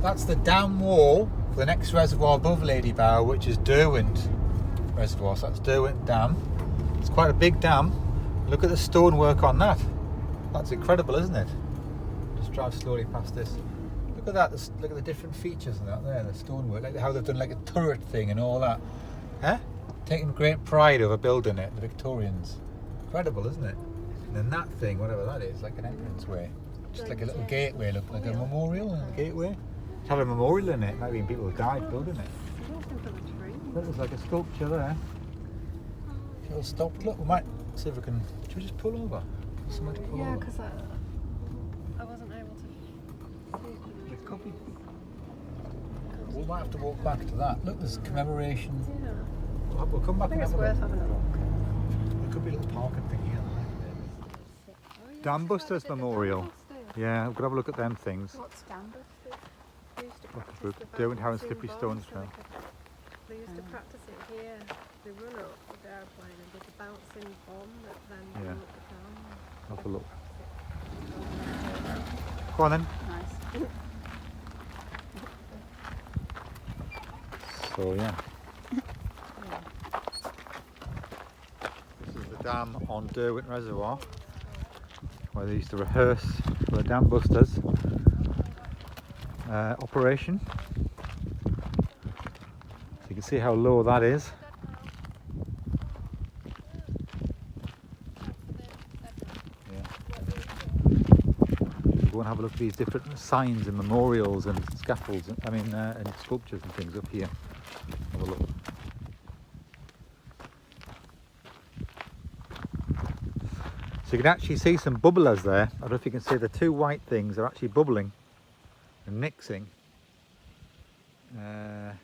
That's the dam wall for the next reservoir above Lady Bower, which is Derwent Reservoir. So that's Derwent Dam. It's quite a big dam. Look at the stonework on that. That's incredible, isn't it? Just drive slowly past this. Look at that. Look at the different features of that there, the stonework. Like how they've done like a turret thing and all that. Huh? Taking great pride over building it, the Victorians. Incredible, isn't it? And then that thing, whatever that is, like an entranceway. Just like a little gateway, look like a memorial and a gateway. To have a memorial in it, maybe people died building it. That was like a sculpture there. It'll stop. Look, we might see if we can. Should we just pull over? Somewhere to pull over. Yeah, because I wasn't able to see It could be. We might have to walk back to that. Look, there's commemoration. Yeah. We'll come back I think and it's worth having a look. There could be a little parking thing here. Dam Busters Memorial. Yeah, we could have a look at them things. What's Dam Busters? They used to practice Look, the Derwent Harrow bouncing Slippery bombs, Stones Trail. They used to practice it here. They run up with the airplane and did the bouncing bomb that then blew up the dam. Have a look. Go on then. Nice. So yeah. This is the dam on Derwent Reservoir, where they used to rehearse for the Dam Busters operation. So you can see how low that is. Go and have a look at these different signs and memorials and scaffolds, and sculptures and things up here. Have a look. So you can actually see some bubblers there. I don't know if you can see the two white things are actually bubbling and mixing. Let's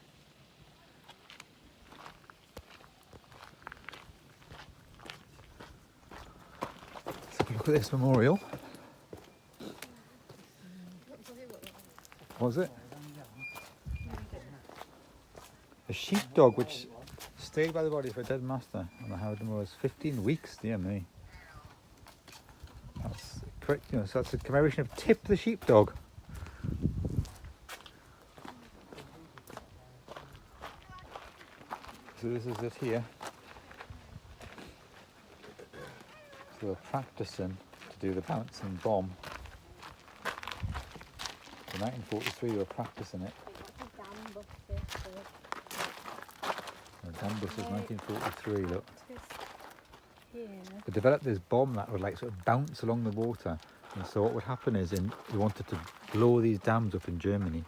have a look at this memorial. What was it? A sheepdog which stayed by the body of a dead master on the Howden Moors 15 weeks, dear me. That's correct, so that's a commemoration of Tip the sheepdog. So this is it here. So they're practicing to do the bouncing bomb. In 1943 they were practicing it. Dam Busters 1943, look. They developed this bomb that would like sort of bounce along the water, and so what would happen is they wanted to blow these dams up in Germany,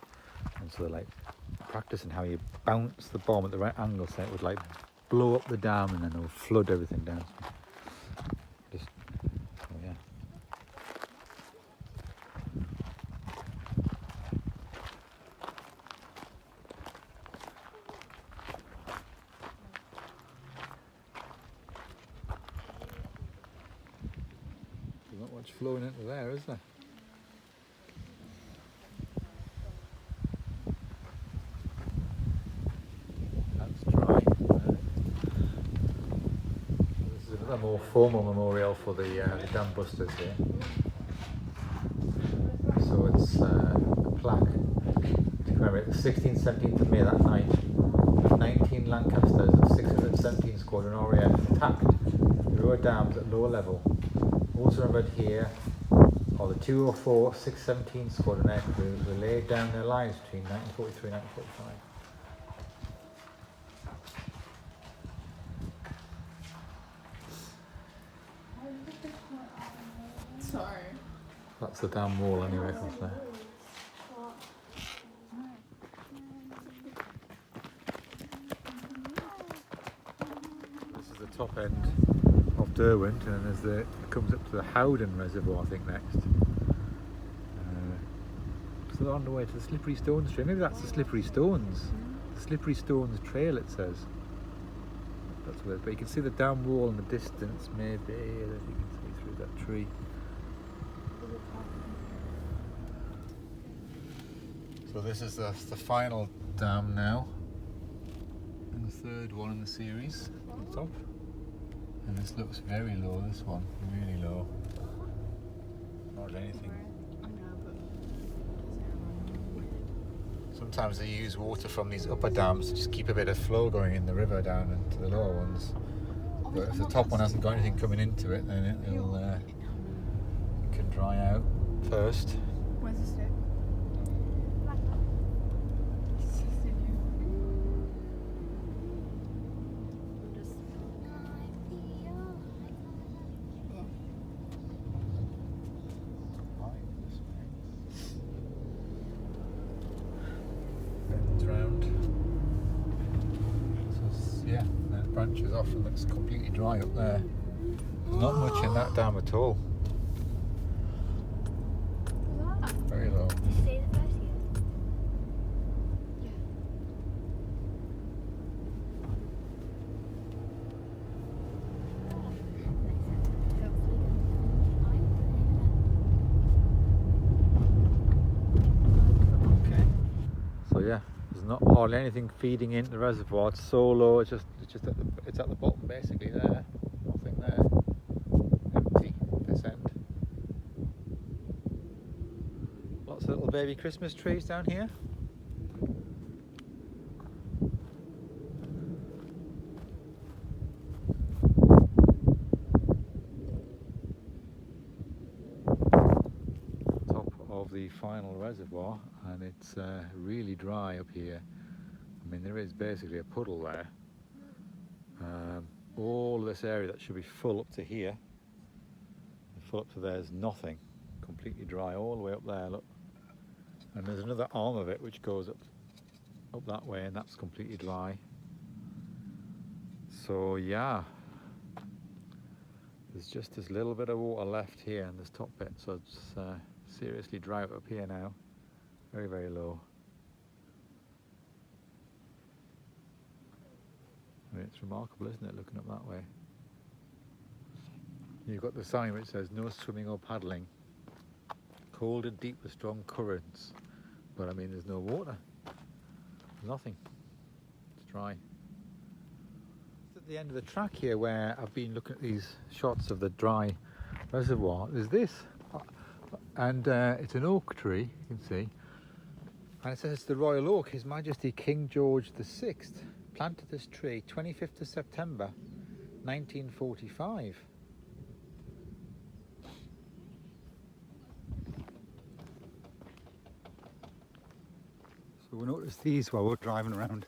and so they're like practicing how you bounce the bomb at the right angle so it would like blow up the dam and then it would flood everything down. Just, oh yeah. There's not much flowing into there, is there? That's dry. This is another more formal memorial for the Dam Busters here. So it's a plaque to commemorate the 16th, 17th of May that night. 19 Lancasters of 617 Squadron RAF attacked the Ruhr dams at lower level. Also remembered here are the 204 617 Squadron aircrew who laid down their lives between 1943 and 1945. Sorry. That's the dam wall anyway, from there. This is the top end of Derwent, and there's it comes up to the Howden Reservoir, I think, next. So they're on the way to the Slippery Stones Trail. Maybe that's the Slippery Stones. The Slippery Stones Trail, it says. That's where, but you can see the dam wall in the distance, maybe. That you can see through that tree. So this is the final dam now, and the third one in the series on the top. And this looks very low, this one, really low. Not anything. Sometimes they use water from these upper dams to just keep a bit of flow going in the river down into the lower ones. But if the top one hasn't got anything coming into it, then it can dry out first. Where's the stick? Bends round. So yeah, then it branches off and looks completely dry up there. There's not much in that dam at all. Very low. Stay the first year. Yeah. Okay. So yeah, there's not hardly anything feeding into the reservoir. It's so low. It's at the bottom basically there. Nothing there. Empty this end. Lots of little baby Christmas trees down here. Top of the final reservoir, and it's really dry up here. I mean, there is basically a puddle there. All this area that should be full up to here, full up to there is nothing. Completely dry all the way up there, look. And there's another arm of it which goes up that way, and that's completely dry. So yeah, there's just this little bit of water left here in this top bit, so it's seriously dry up here now. Very, very low. I mean, it's remarkable, isn't it, looking up that way? You've got the sign which says no swimming or paddling. Cold and deep with strong currents. But I mean, there's no water. There's nothing. It's dry. At the end of the track here, where I've been looking at these shots of the dry reservoir, there's this. And it's an oak tree, you can see. And it says it's the Royal Oak. His Majesty King George VI planted this tree 25th of September 1945. So we noticed these while we're driving around.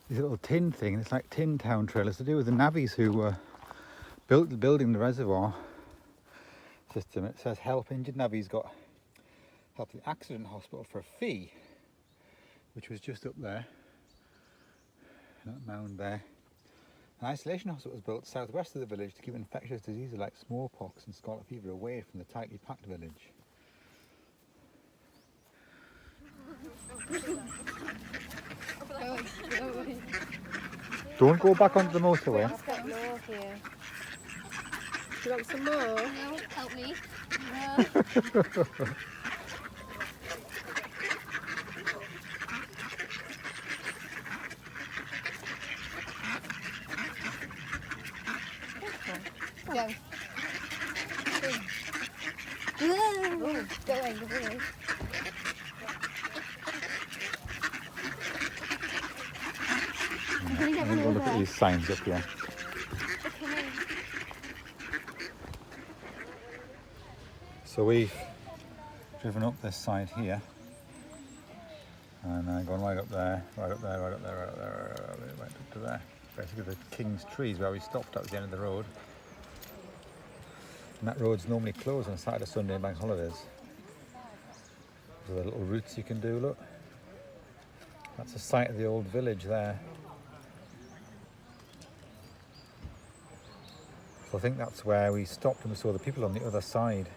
This little tin thing, it's like Tin Town trailers to do with the navvies who were building the reservoir system. It says help injured navvies got help the accident hospital for a fee, which was just up there, that mound there. An isolation hospital was built southwest of the village to keep infectious diseases like smallpox and scarlet fever away from the tightly packed village. Don't go back onto the motorway. I've got more here. Do you want some more? No, help me. Go. Oh, go away. I'm going to look at these signs up here. So we've driven up this side here, and gone right up there, right up there, right up there, right up there, right up to there. Basically the King's Trees where we stopped at the end of the road. And that road's normally closed on Saturday, Sunday and bank holidays. There's the little routes you can do, look. That's the site of the old village there. So I think that's where we stopped and we saw the people on the other side.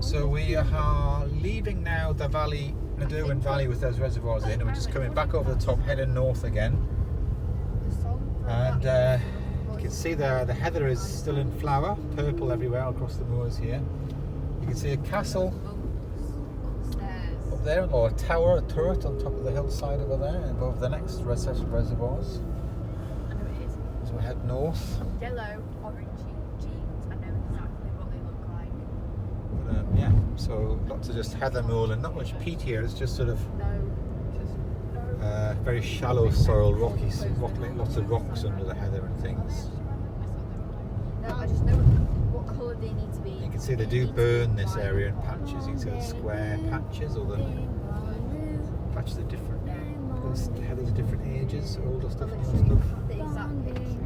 So we are leaving now the valley, the Derwent Valley with those reservoirs in, and we're just coming back over the top, heading north again. And you can see the heather is still in flower, purple everywhere across the moors here. You can see a castle up there, or a tower, a turret on top of the hillside over there, above the next set of reservoirs. I know it is. As we head north. Yellow, orangey jeans. I know exactly what they look like. But, yeah, so lots of just heather moor and not much peat here. It's just sort of very shallow soil, rocky, lots of rocks under the heather and things. No, I just know what colour they need to be. You can see they do burn this area in patches. You can see the square patches, or the patches are different. Those heathers are different ages, older stuff, newer stuff. The exact picture.